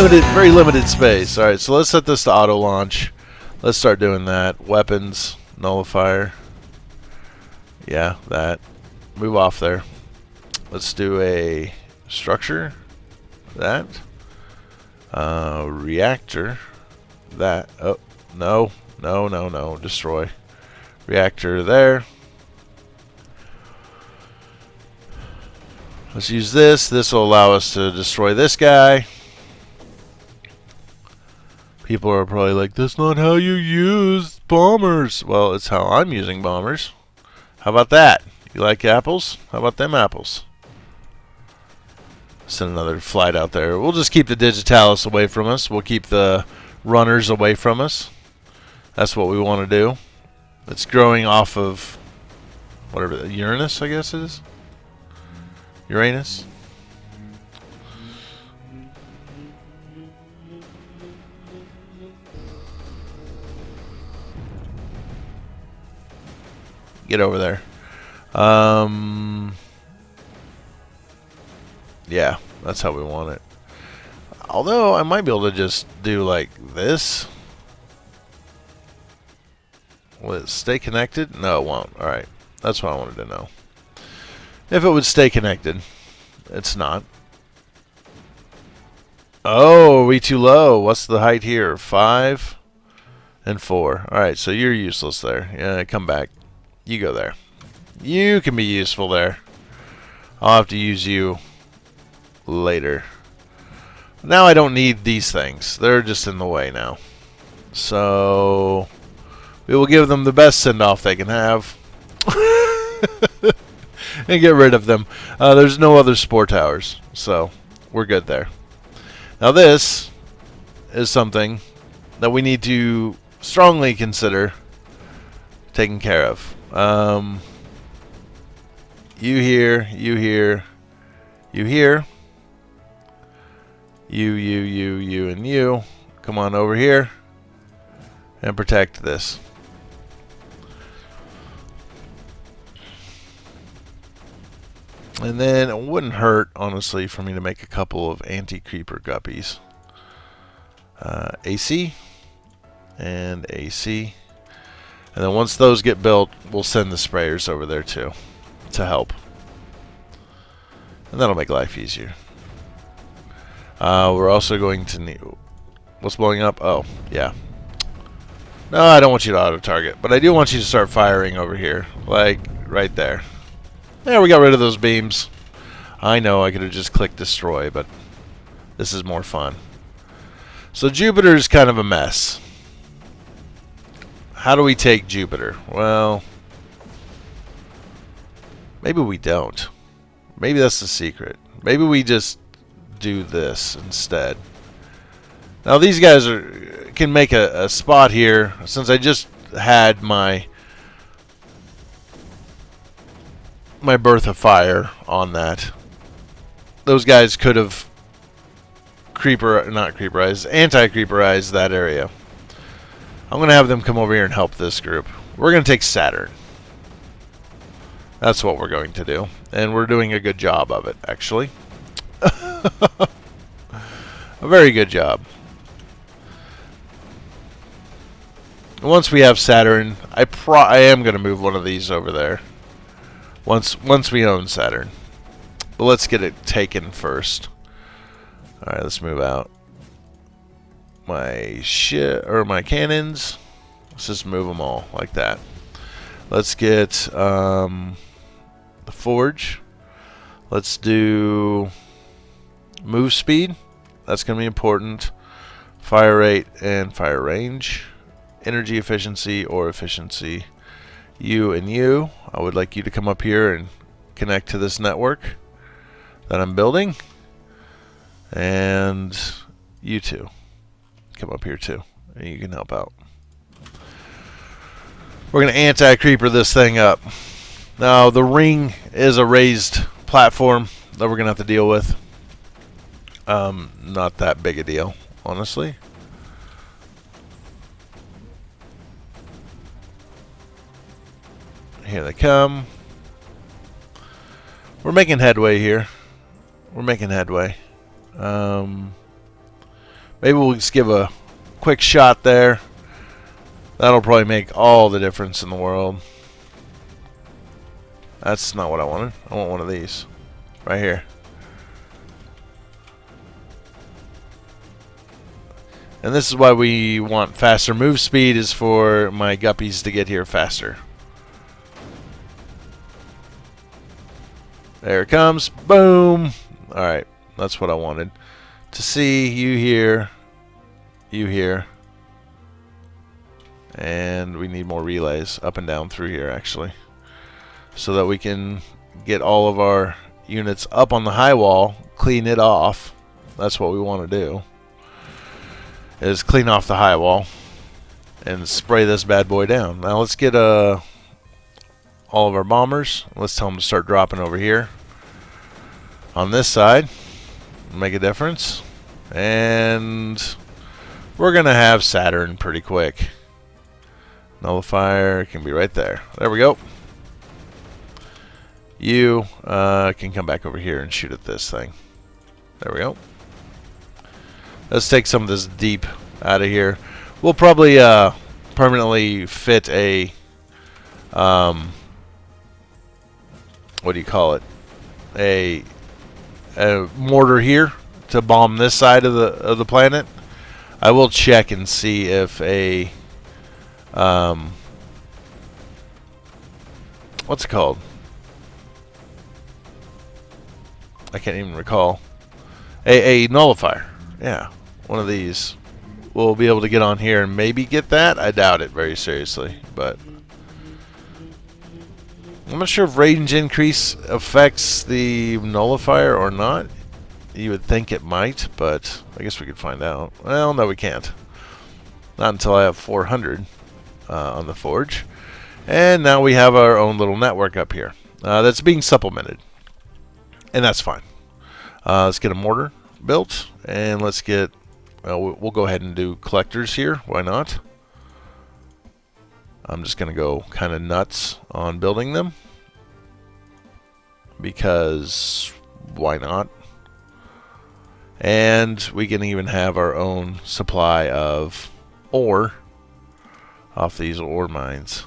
very limited space. All right, so let's set this to auto launch. Let's start doing that. Weapons, nullifier. Yeah, that. Move off there. Let's do a structure. That. Reactor. That. Oh, no. No, no, no. Destroy. Reactor there. Let's use this. This will allow us to destroy this guy. People are probably like, that's not how you use bombers. Well, it's how I'm using bombers. How about that? You like apples? How about them apples? Send another flight out there. We'll just keep the Digitalis away from us. We'll keep the runners away from us. That's what we want to do. It's growing off of whatever, Uranus, I guess it is. Uranus. Get over there. Yeah, that's how we want it. Although I might be able to just do like this. Will it stay connected? No, it won't. Alright. That's what I wanted to know. If it would stay connected. It's not. Oh, are we too low? What's the height here? 5 and 4. Alright, so you're useless there. Yeah, come back. You go there. You can be useful there. I'll have to use you later. Now I don't need these things. They're just in the way now. So we will give them the best send-off they can have. And get rid of them. There's no other spore towers. So we're good there. Now this is something that we need to strongly consider taking care of. You here, you here, you here, you, and you. Come on over here and protect this. And then it wouldn't hurt, honestly, for me to make a couple of anti-creeper guppies. AC and AC. And then once those get built, we'll send the sprayers over there too to help. And that'll make life easier. We're also going to need... What's blowing up? Oh, yeah. No, I don't want you to auto-target, but I do want you to start firing over here. Like, right there. There, we got rid of those beams. I know I could have just clicked destroy, but this is more fun. So Jupiter's kind of a mess. How do we take Jupiter? Well, maybe we don't. Maybe that's the secret. Maybe we just do this instead. Now these guys can make a spot here. Since I just had my birth of fire on that, those guys could have anti-creeperized that area. I'm going to have them come over here and help this group. We're going to take Saturn. That's what we're going to do. And we're doing a good job of it, actually. A very good job. Once we have Saturn, I am going to move one of these over there. Once we own Saturn. But let's get it taken first. Alright, let's move out. My cannons. Let's just move them all like that. Let's get the forge. Let's do move speed. That's going to be important. Fire rate and fire range. Energy efficiency or efficiency. You and you. I would like you to come up here and connect to this network that I'm building. And you two. Come up here too, and you can help out. We're going to anti-creeper this thing up. Now, the ring is a raised platform that we're going to have to deal with. Not that big a deal, honestly. Here they come. We're making headway here. We're making headway. Maybe we'll just give a quick shot there. That'll probably make all the difference in the world. That's not what I wanted. I want one of these. Right here. And this is why we want faster move speed, is for my guppies to get here faster. There it comes. Boom. Alright. That's what I wanted. To see you here. You here. And we need more relays up and down through here, actually, so that we can get all of our units up on the high wall, clean it off. That's what we want to do, is clean off the high wall and spray this bad boy down. Now let's get all of our bombers. Let's tell them to start dropping over here on this side. Make a difference. And we're gonna have Saturn pretty quick. Nullifier can be right there. There we go. You can come back over here and shoot at this thing. There we go. Let's take some of this deep out of here. We'll probably permanently fit a what do you call it? A mortar here to bomb this side of the planet. I will check and see if a what's it called? I can't even recall. A nullifier. Yeah, one of these. We'll be able to get on here and maybe get that. I doubt it very seriously, but I'm not sure if range increase affects the nullifier or not. You would think it might, but I guess we could find out. Well, no, we can't. Not until I have 400 on the forge. And now we have our own little network up here that's being supplemented. And that's fine. Let's get a mortar built, and let's get... we'll go ahead and do collectors here. Why not? I'm just going to go kind of nuts on building them, because why not? And we can even have our own supply of ore off these ore mines.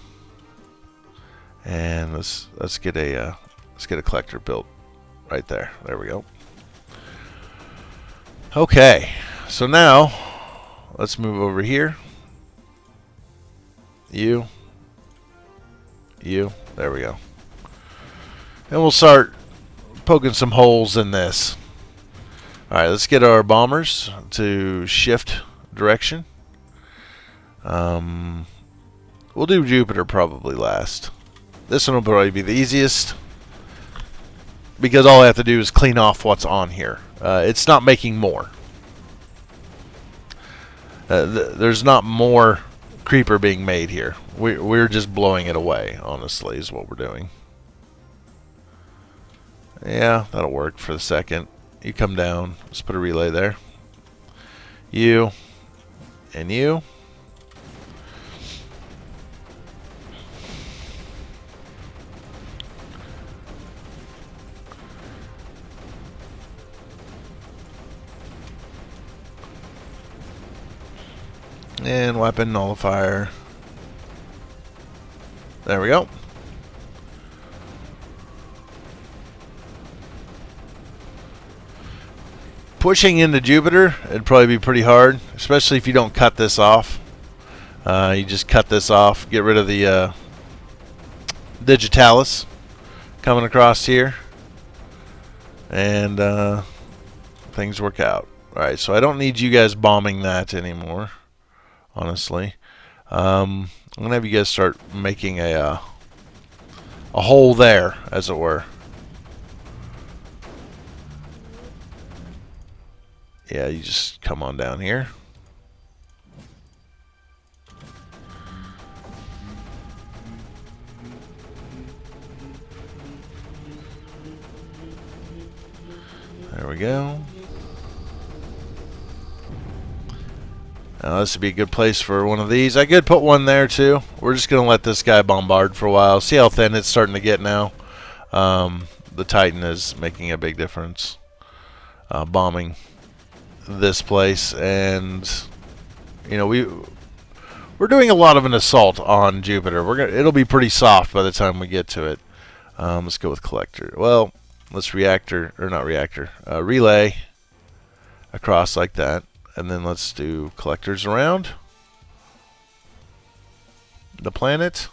And let's get a collector built right there. There we go. Okay, so now let's move over here. You. There we go. And we'll start poking some holes in this. Alright, let's get our bombers to shift direction. We'll do Jupiter probably last. This one will probably be the easiest, because all I have to do is clean off what's on here. It's not making more. There's not more creeper being made here. We're just blowing it away, honestly, is what we're doing. Yeah, that'll work for the second. You come down. Let's put a relay there. You. And you. And weapon nullifier. There we go. Pushing into Jupiter, it'd probably be pretty hard, especially if you don't cut this off. You just cut this off, get rid of the digitalis coming across here, and things work out. Alright, so I don't need you guys bombing that anymore, honestly. I'm going to have you guys start making a hole there, as it were. Yeah, you just come on down here. There we go. Now this would be a good place for one of these. I could put one there too. We're just going to let this guy bombard for a while. See how thin it's starting to get now. The Titan is making a big difference. Bombing this place, and you know we're doing a lot of an assault on Jupiter. It'll be pretty soft by the time we get to it. Let's go with collector. Well, let's relay across like that, and then let's do collectors around the planet.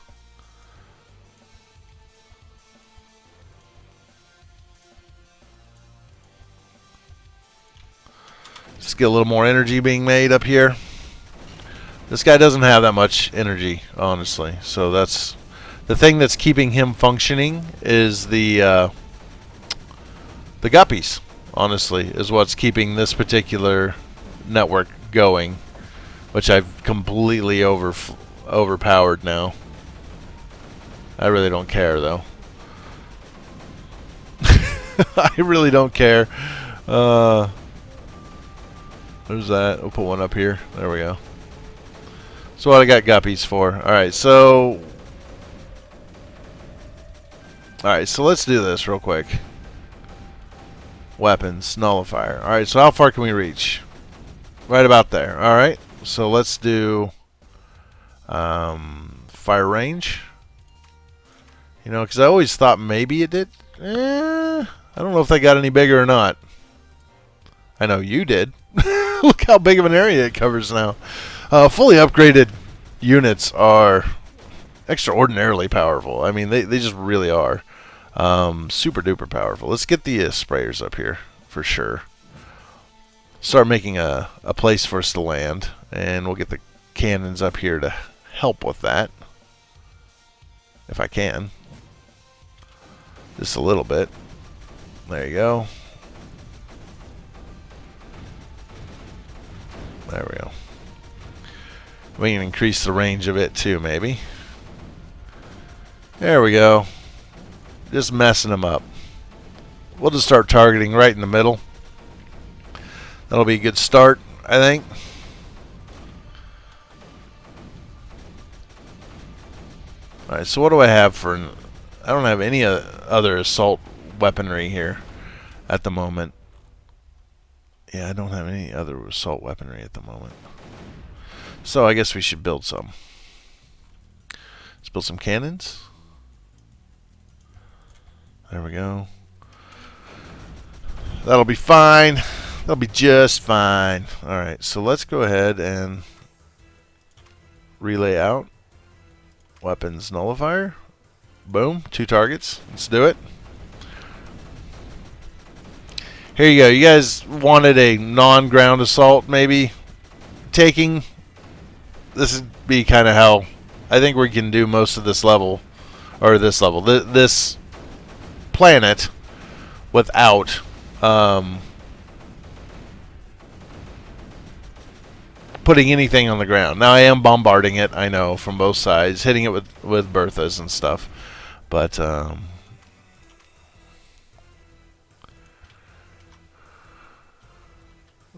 Just get a little more energy being made up here. This guy doesn't have that much energy, honestly. So that's the thing that's keeping him functioning is the guppies. Honestly, is what's keeping this particular network going, which I've completely overpowered now. I really don't care though. I really don't care. There's that. We'll put one up here. There we go. So what I got guppies for. Alright, so let's do this real quick. Weapons, nullifier. Alright, so how far can we reach? Right about there. Alright, so let's do fire range. You know, because I always thought maybe it did. I don't know if they got any bigger or not. I know you did. Look how big of an area it covers now. Fully upgraded units are extraordinarily powerful. I mean, they just really are. Super duper powerful. Let's get the sprayers up here for sure. Start making a place for us to land, and we'll get the cannons up here to help with that. If I can. Just a little bit. There you go. There we go. We can increase the range of it too, maybe. There we go. Just messing them up. We'll just start targeting right in the middle. That'll be a good start, I think. Alright, so what do I have for... I don't have any other assault weaponry here at the moment. Yeah, I don't have any other assault weaponry at the moment. So I guess we should build some. Let's build some cannons. There we go. That'll be fine. That'll be just fine. Alright, so let's go ahead and relay out. Weapons nullifier. Boom. 2 targets. Let's do it. Here you go. You guys wanted a non-ground assault, maybe? Taking. This would be kind of how I think we can do most of this level. Or this level. This planet without putting anything on the ground. Now I am bombarding it, I know, from both sides. Hitting it with Berthas and stuff. But,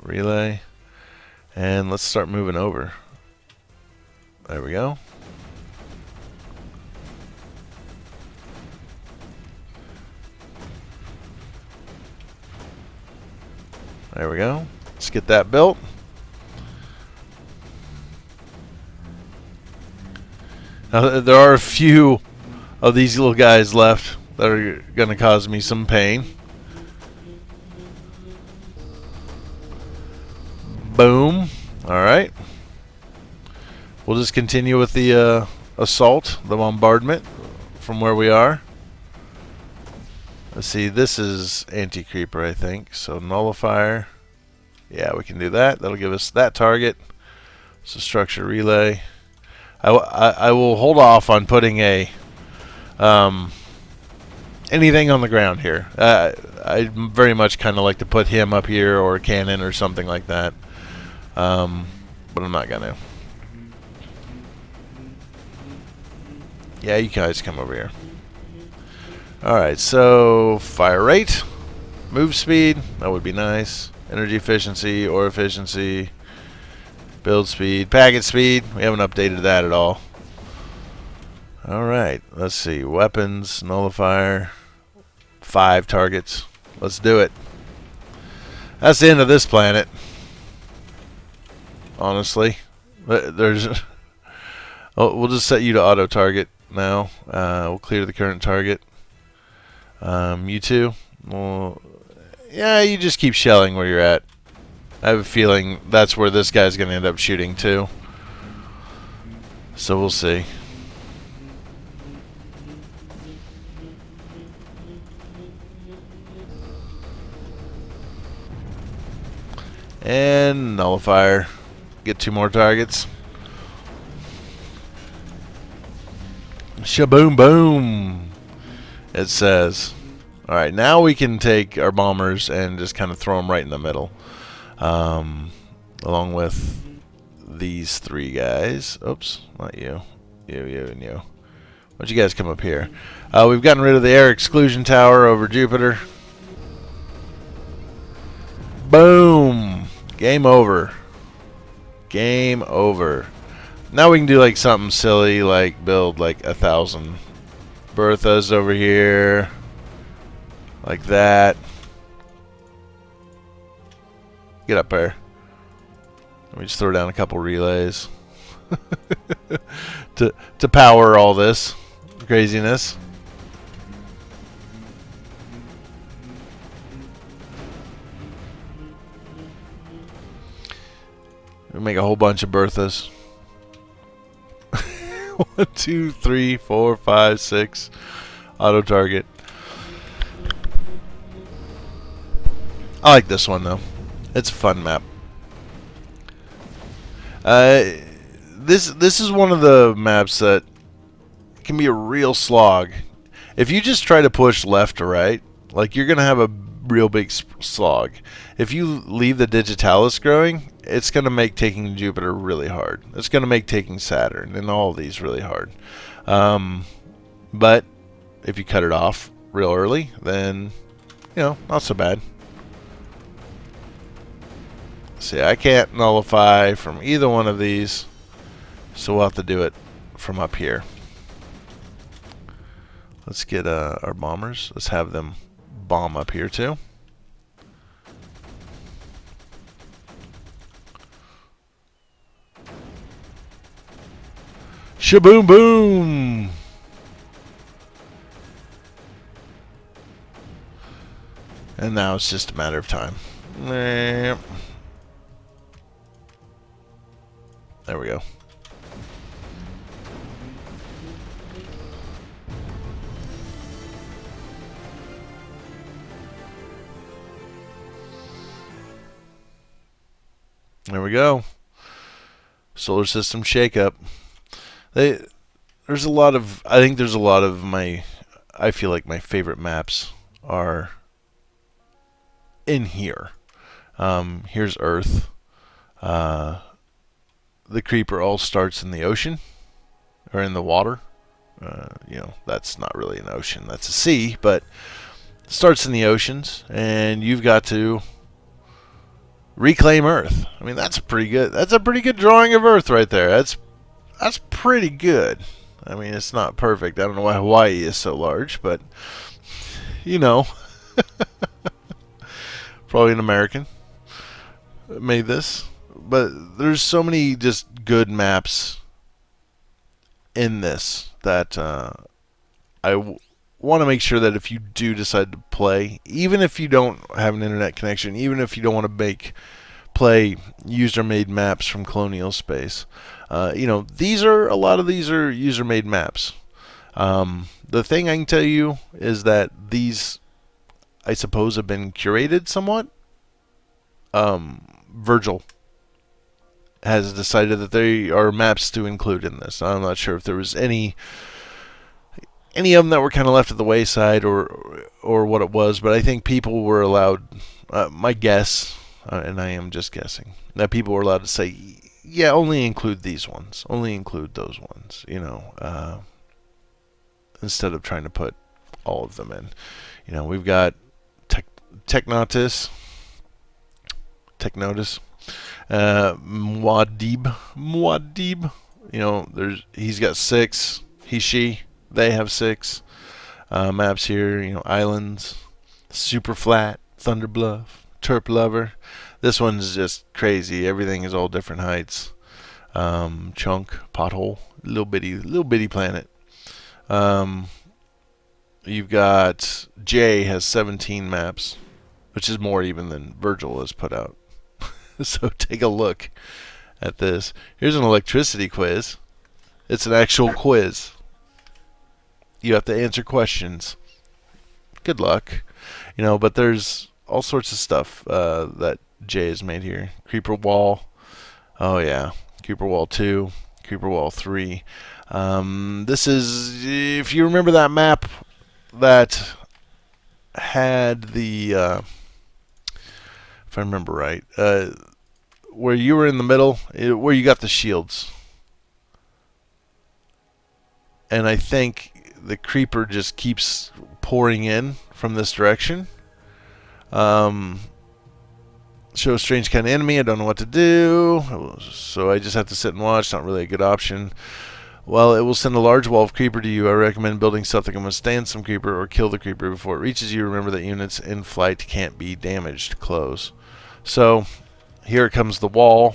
relay, and let's start moving over. There we go. There we go. Let's get that built. Now there are a few of these little guys left that are going to cause me some pain. Boom. Alright. We'll just continue with the assault, the bombardment from where we are. Let's see, this is anti-creeper, I think. So nullifier. Yeah, we can do that. That'll give us that target. So structure relay. I will hold off on putting a anything on the ground here. I very much kind of like to put him up here or a cannon or something like that. But I'm not gonna. Yeah, you guys come over here. Alright, so fire rate, move speed, that would be nice. Energy efficiency, ore efficiency, build speed, packet speed. We haven't updated that at all. Alright, let's see. Weapons, nullifier, 5 targets. Let's do it. That's the end of this planet. honestly. But there's... Oh, we'll just set you to auto-target now. We'll clear the current target. You two? Well, yeah, you just keep shelling where you're at. I have a feeling that's where this guy's going to end up shooting too. So we'll see. And nullifier. Get 2 more targets. Shaboom boom, it says. Alright, now we can take our bombers and just kind of throw them right in the middle. Along with these 3 guys. Oops, not you. You, and you. Why don't you guys come up here? We've gotten rid of the air exclusion tower over Jupiter. Boom! Game over. Game over. Now we can do like something silly, like build like 1,000 Berthas over here, like that. Get up there. Let me just throw down a couple relays to power all this craziness. We make a whole bunch of Berthas. 1, 2, 3, 4, 5, 6. Auto target. I like this one though. It's a fun map. This is one of the maps that can be a real slog. If you just try to push left to right, like you're gonna have a real big slog. If you leave the digitalis growing, it's gonna make taking Jupiter really hard. It's gonna make taking Saturn and all of these really hard. But if you cut it off real early, then not so bad. See, I can't nullify from either one of these, so we'll have to do it from up here. Let's get our bombers. Let's have them bomb up here too. Shaboom boom! And now it's just a matter of time. There we go. There we go. Solar system shakeup. There's a lot of. I think there's a lot of my. I feel like my favorite maps are in here. Here's Earth. The creeper all starts in the ocean or in the water. That's not really an ocean. That's a sea, but it starts in the oceans, and you've got to reclaim Earth. I mean, that's pretty good. That's a pretty good drawing of Earth right there. That's pretty good. I mean, it's not perfect. I don't know why Hawaii is so large, but probably an American made this. But there's so many just good maps in this that I want to make sure that if you do decide to play, even if you don't have an internet connection, even if you don't want to play user-made maps from Colonial Space, a lot of these are user-made maps. The thing I can tell you is that these, I suppose, have been curated somewhat. Virgil has decided that they are maps to include in this. I'm not sure if there was any of them that were kind of left at the wayside or what it was, but I think people were allowed, my guess, and I am just guessing, that people were allowed to say, yeah, only include these ones, only include those ones, instead of trying to put all of them in. We've got Technotus, Muad'Dib. He's got 6. They have 6 maps here. Islands, Super Flat, Thunder Bluff, Terp Lover. This one's just crazy. Everything is all different heights. Chunk, pothole, little bitty planet. You've got J has 17 maps, which is more even than Virgil has put out. So take a look at this. Here's an electricity quiz. It's an actual quiz. You have to answer questions. Good luck. But there's all sorts of stuff that Jay has made here. Creeper Wall. Oh, yeah. Creeper Wall 2. Creeper Wall 3. This is, if you remember that map that had the, if I remember right, where you were in the middle, where you got the shields. And I think the creeper just keeps pouring in from this direction. Show a strange kind of enemy. I don't know what to do, so I just have to sit and watch. Not really a good option. Well, it will send a large wall of creeper to you. I recommend building stuff that can withstand some creeper or kill the creeper before it reaches you. Remember that units in flight can't be damaged. Close. So here it comes the wall.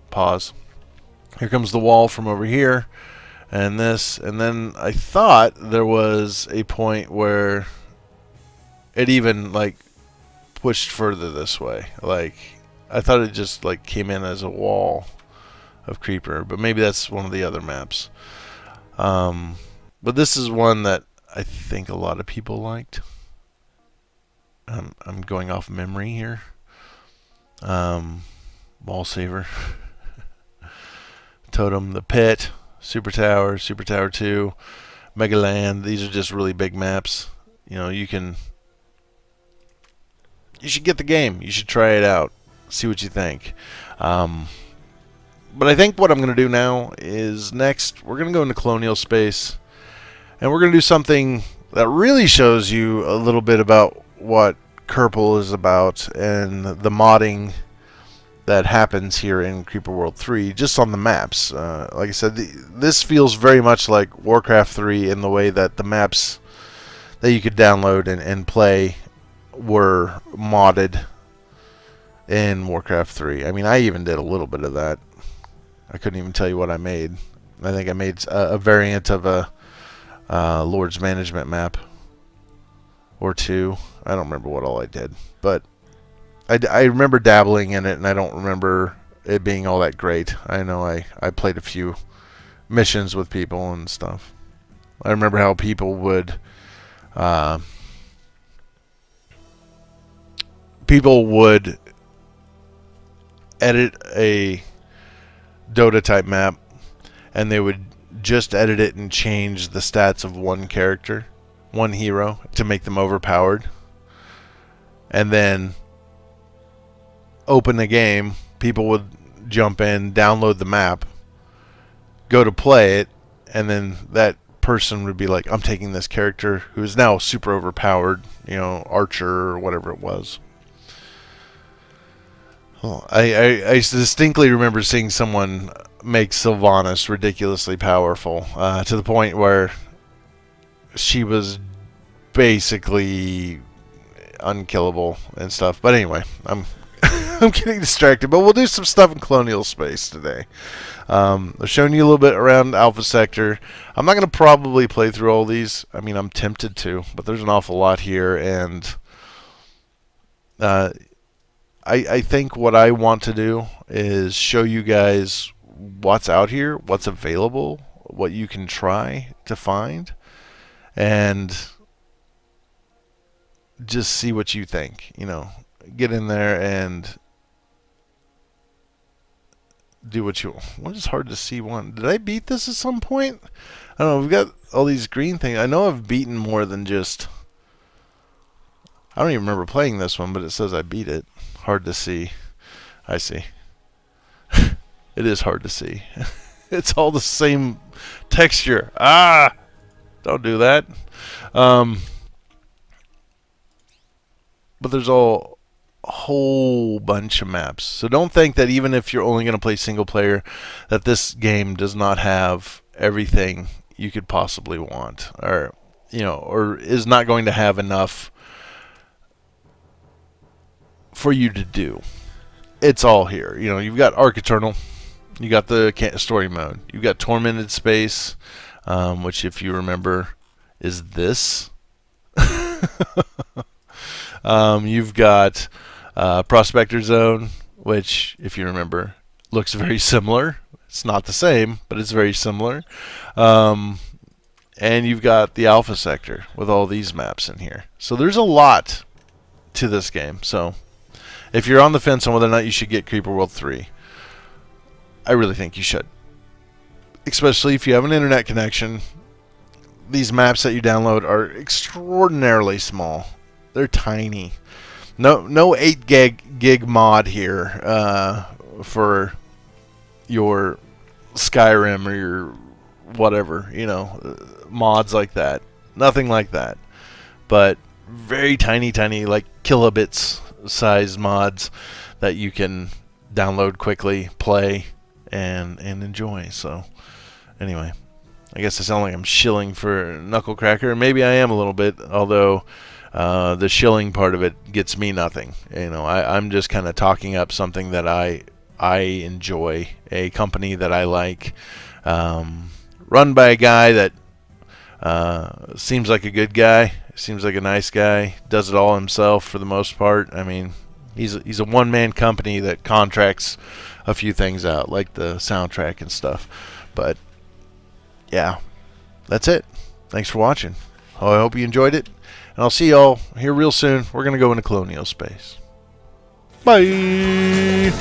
Pause. Here comes the wall from over here. And this, and then I thought there was a point where it even pushed further this way. I thought it just came in as a wall of creeper, but maybe that's one of the other maps. But this is one that I think a lot of people liked. I'm going off memory here. Wall Saver, Totem, the Pit. Super Tower 2, Mega Land. These are just really big maps. You should get the game. You should try it out. See what you think. But I think what I'm going to do now is next we're going to go into colonial space, and we're going to do something that really shows you a little bit about what Kerpel is about and the modding that happens here in Creeper World 3, just on the maps. Like I said, this feels very much like Warcraft 3 in the way that the maps that you could download and play were modded in Warcraft 3. I mean, I even did a little bit of that. I couldn't even tell you what I made. I think I made a variant of a Lord's Management map or two. I don't remember what all I did, but I remember dabbling in it, and I don't remember it being all that great. I know I played a few missions with people and stuff. I remember how people would edit a Dota type map, and they would just edit it and change the stats of one character, one hero, to make them overpowered, and then open the game. People would jump in, download the map, go to play it, and then that person would be like, I'm taking this character who is now super overpowered, Archer or whatever it was. Oh, I distinctly remember seeing someone make Sylvanas ridiculously powerful, to the point where she was basically unkillable and stuff. But anyway, I'm getting distracted, but we'll do some stuff in colonial space today. I've shown you a little bit around Alpha Sector. I'm not going to probably play through all these. I mean, I'm tempted to, but there's an awful lot here, and I think what I want to do is show you guys what's out here, what's available, what you can try to find, and just see what you think. Get in there and do what you... What is hard to see one? Did I beat this at some point? I don't know. We've got all these green things. I know I've beaten more than just... I don't even remember playing this one, but it says I beat it. Hard to see. I see. It is hard to see. It's all the same texture. Ah! Don't do that. But there's a whole bunch of maps. So don't think that even if you're only going to play single player, that this game does not have everything you could possibly want, or or is not going to have enough for you to do. it's all here. You know, you've got Arc Eternal, you got the story mode, you've got Tormented Space, which, if you remember, is this. You've got Prospector Zone, which, if you remember, looks very similar. It's not the same, but it's very similar. And you've got the Alpha Sector with all these maps in here. So there's a lot to this game. So if you're on the fence on whether or not you should get Creeper World 3, I really think you should. Especially if you have an internet connection. These maps that you download are extraordinarily small. They're tiny. No 8 gig mod here for your Skyrim or your whatever, you know, mods like that. Nothing like that. But very tiny, like kilobits size mods that you can download quickly, play, and enjoy. So anyway, I guess I sound like I'm shilling for Knucklecracker. Maybe I am a little bit, although the shilling part of it gets me nothing. You know, I'm just kind of talking up something that I enjoy, a company that I like, run by a guy that seems like a good guy, seems like a nice guy, does it all himself for the most part. I mean, he's a one-man company that contracts a few things out, like the soundtrack and stuff. But yeah, that's it. Thanks for watching. I hope you enjoyed it, and I'll see y'all here real soon. We're going to go into Colonial Space. Bye!